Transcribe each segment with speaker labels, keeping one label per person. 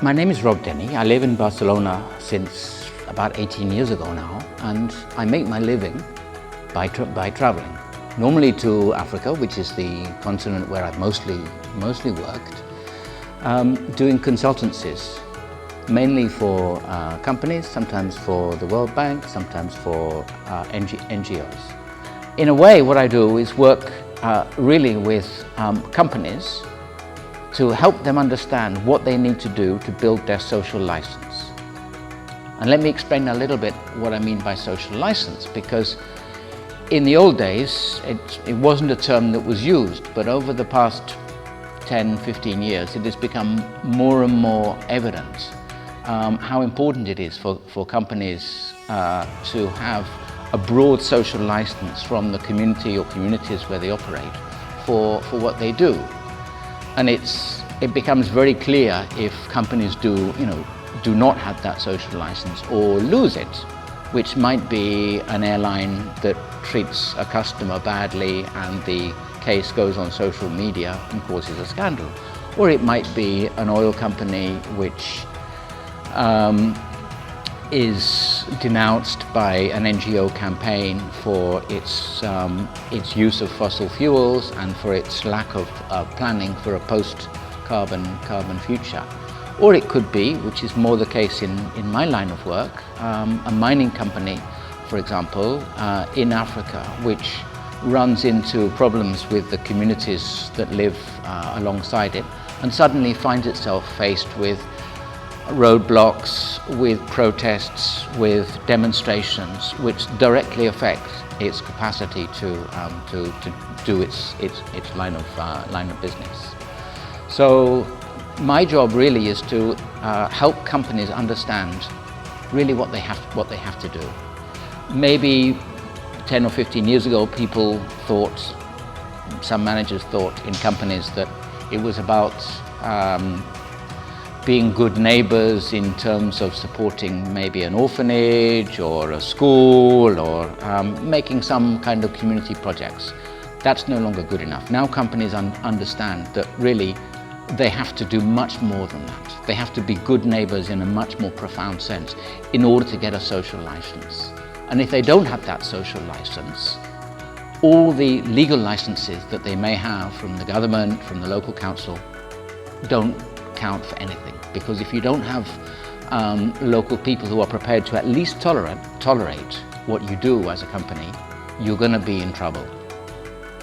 Speaker 1: My name is Rob Denny. I live in Barcelona since about 18 years ago now, and I make my living by traveling. Normally to Africa, which is the continent where I've mostly worked, doing consultancies, mainly for companies, sometimes for the World Bank, sometimes for NGOs. In a way, what I do is work really with companies to help them understand what they need to do to build their social license. And let me explain a little bit what I mean by social license, because in the old days, it wasn't a term that was used, but over the past 10, 15 years, it has become more and more evident how important it is for companies to have a broad social license from the community or communities where they operate for what they do. And it becomes very clear if companies do not have that social license or lose it, which might be an airline that treats a customer badly and the case goes on social media and causes a scandal. Or it might be an oil company which is denounced by an NGO campaign for its use of fossil fuels and for its lack of planning for a post-carbon future. Or it could be, which is more the case in my line of work, a mining company, for example, in Africa, which runs into problems with the communities that live alongside it and suddenly finds itself faced with roadblocks, with protests, with demonstrations, which directly affect its capacity to do its line of business. So my job really is to help companies understand really what they have to do. Maybe 10 or 15 years ago, some managers thought in companies that it was about being good neighbors in terms of supporting maybe an orphanage or a school or making some kind of community projects. That's no longer good enough. Now companies understand that really they have to do much more than that. They have to be good neighbors in a much more profound sense in order to get a social license. And if they don't have that social license, all the legal licenses that they may have from the government, from the local council, don't count for anything. Because if you don't have local people who are prepared to at least tolerate what you do as a company, you're going to be in trouble.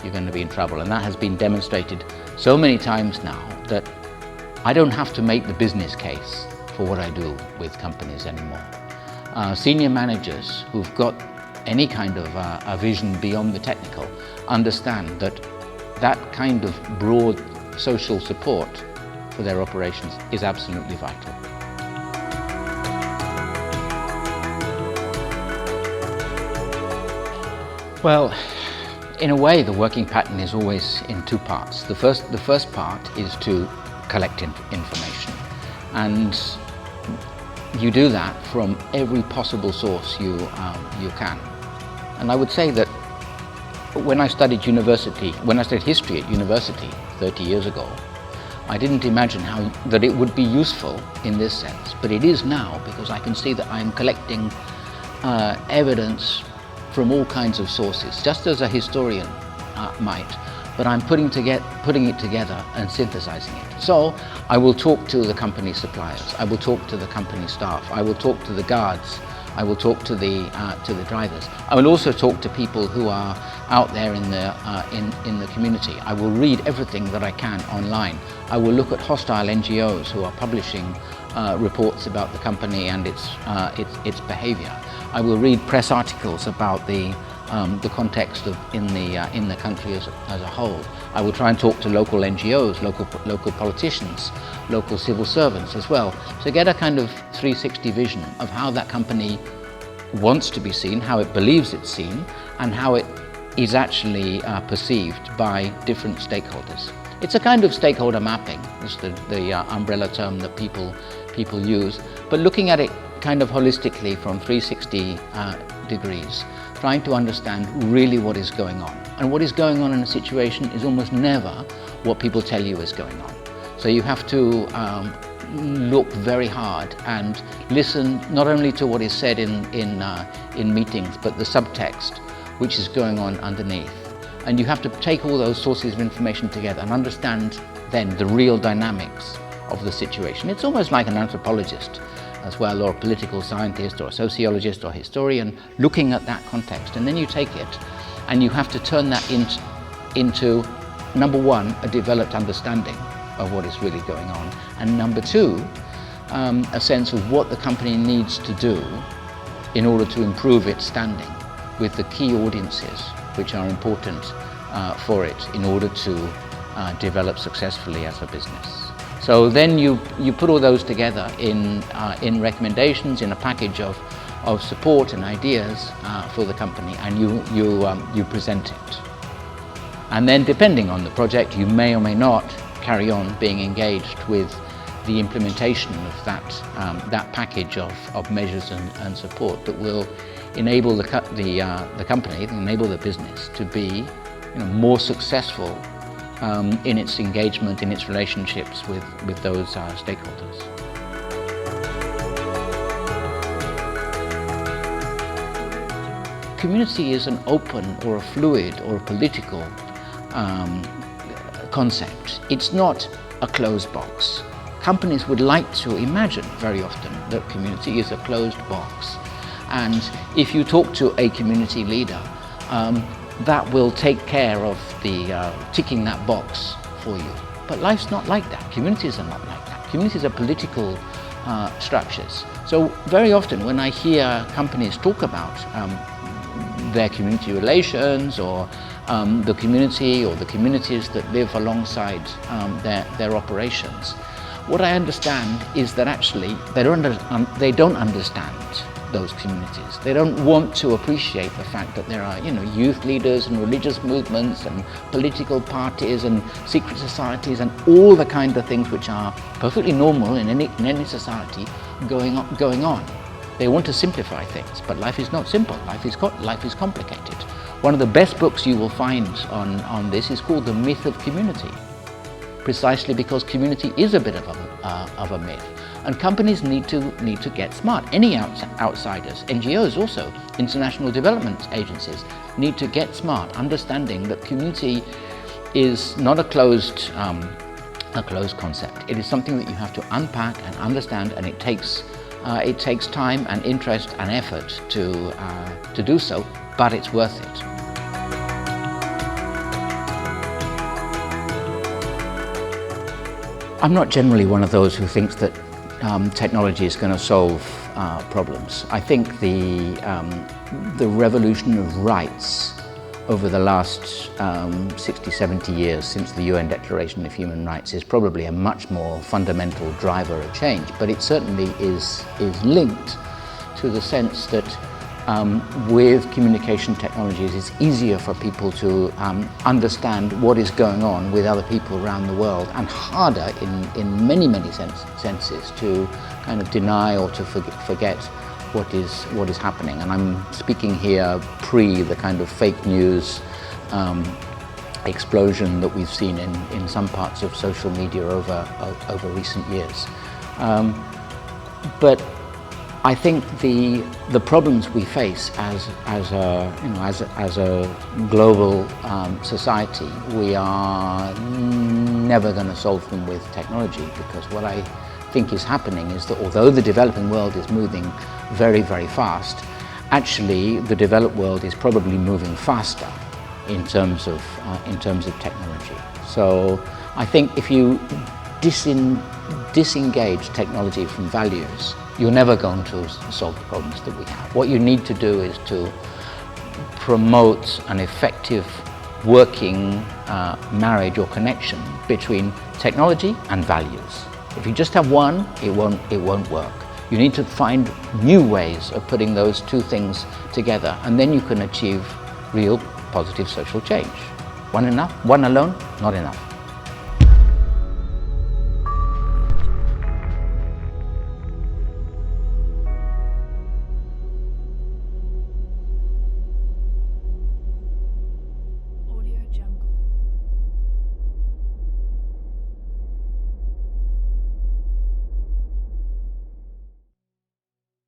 Speaker 1: You're going to be in trouble. And that has been demonstrated so many times now that I don't have to make the business case for what I do with companies anymore. Senior managers who've got any kind of a vision beyond the technical understand that that kind of broad social support for their operations is absolutely vital. Well, in a way, the working pattern is always in two parts. The first part is to collect information, and you do that from every possible source you can. And I would say that when I studied history at university 30 years ago, I didn't imagine that it would be useful in this sense, but it is now, because I can see that I'm collecting evidence from all kinds of sources, just as a historian might, but I'm putting it together and synthesizing it. So I will talk to the company suppliers, I will talk to the company staff, I will talk to the guards, I will talk to the drivers. I will also talk to people who are out there in the community. I will read everything that I can online. I will look at hostile NGOs who are publishing reports about the company and its behavior. I will read press articles about the context in the country as a whole. I will try and talk to local NGOs, local politicians, local civil servants as well, to get a kind of 360 vision of how that company wants to be seen, how it believes it's seen, and how it is actually perceived by different stakeholders. It's a kind of stakeholder mapping, is the umbrella term that people use, but looking at it kind of holistically from 360 degrees, trying to understand really what is going on. And what is going on in a situation is almost never what people tell you is going on. So you have to look very hard and listen not only to what is said in meetings, but the subtext which is going on underneath. And you have to take all those sources of information together and understand then the real dynamics of the situation. It's almost like an anthropologist as well, or a political scientist, or a sociologist, or a historian, looking at that context. And then you take it and you have to turn that into, number one, a developed understanding of what is really going on, and number two, a sense of what the company needs to do in order to improve its standing with the key audiences which are important for it in order to develop successfully as a business. So then you put all those together in recommendations, in a package of support and ideas for the company, and you present it. And then, depending on the project, you may or may not carry on being engaged with the implementation of that package of measures and support that will enable the company, enable the business to be more successful in its engagement, in its relationships with those stakeholders. Community is an open or a fluid or a political concept. It's not a closed box. Companies would like to imagine very often that community is a closed box. And if you talk to a community leader, that will take care of the ticking that box for you. But life's not like that. Communities are not like that. Communities are political structures. So very often when I hear companies talk about their community relations, or the community or the communities that live alongside their operations, what I understand is that actually they don't understand those communities. They don't want to appreciate the fact that there are, youth leaders and religious movements and political parties and secret societies and all the kind of things which are perfectly normal in any society going on. They want to simplify things, but life is not simple. Life is complicated. One of the best books you will find on this is called The Myth of Community, precisely because community is a bit of a myth. And companies need to get smart. Any outsiders, NGOs also, international development agencies, need to get smart, understanding that community is not a closed concept. It is something that you have to unpack and understand, and it takes time and interest and effort to do so, but it's worth it. I'm not generally one of those who thinks that technology is going to solve problems. I think the revolution of rights over the last 60, 70 years since the UN Declaration of Human Rights is probably a much more fundamental driver of change, but it certainly is linked to the sense that with communication technologies it's easier for people to understand what is going on with other people around the world, and harder in many senses to kind of deny or to forget what is happening. And I'm speaking here pre the kind of fake news explosion that we've seen in some parts of social media over recent years. But I think the problems we face as a global society, we are never going to solve them with technology, because what I think is happening is that although the developing world is moving very, very fast, actually the developed world is probably moving faster in terms of technology. So I think if you disengage technology from values, you're never going to solve the problems that we have. What you need to do is to promote an effective working marriage or connection between technology and values. If you just have one, it won't work. You need to find new ways of putting those two things together, and then you can achieve real positive social change. One enough? One alone? Not enough.